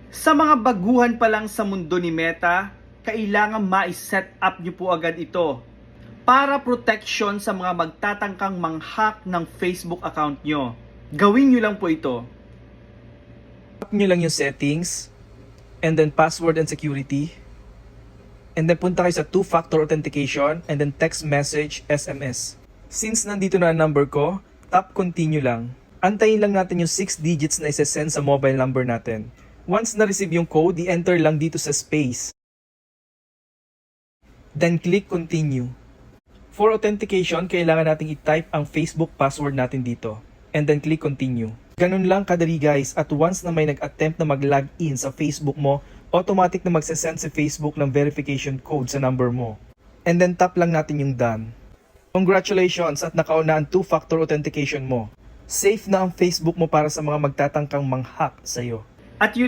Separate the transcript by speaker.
Speaker 1: Sa mga baguhan pa lang sa mundo ni Meta, kailangan ma-set up nyo po agad ito para protection sa mga magtatangkang mang-hack ng Facebook account nyo. Gawin nyo lang po ito.
Speaker 2: Tap nyo lang yung settings, and then password and security, and then punta kayo sa two-factor authentication, and then text message SMS. Since nandito na ang number ko, tap continue lang. Antayin lang natin yung 6 digits na isa-send sa mobile number natin. Once na-receive yung code, i-enter lang dito sa space. Then click continue. For authentication, kailangan nating i-type ang Facebook password natin dito. And then click continue. Ganun lang kadali guys, at once na may nag-attempt na mag-login sa Facebook mo, automatic na magsasend si Facebook ng verification code sa number mo. And then tap lang natin yung done. Congratulations at nakauna ang two-factor authentication mo. Safe na ang Facebook mo para sa mga magtatangkang mang-hack sa'yo.
Speaker 1: At yun lang